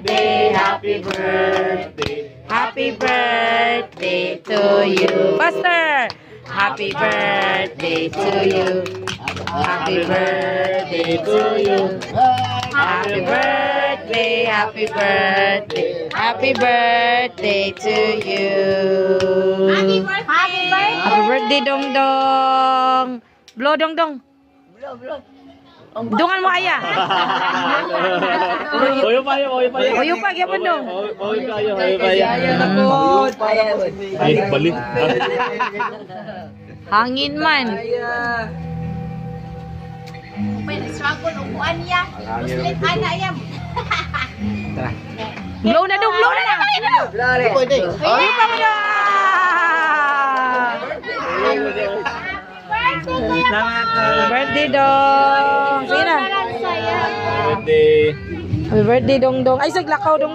birthday, happy birthday, happy birthday to you. Faster! Happy birthday to you. Happy birthday to you. Happy birthday, happy birthday, happy birthday to you. Happy birthday. Happy birthday, Dong Dong. Blow, Dong Dong. Dungan mo aya. Oyo pa yo, oyo pa yo. Oyo pa, gyapon dong. Oyo pa yo, oyo pa yo. Ay, balik. Hangin man. Pwede swapon upuan niya. Muslim anak yan. Blow na dong, blow na na. Oyo pa mo dong. Happy birthday, Dong. Sige na. Birthday. Happy birthday, Dong Dong. Ay, saglakaw, Dong Dong.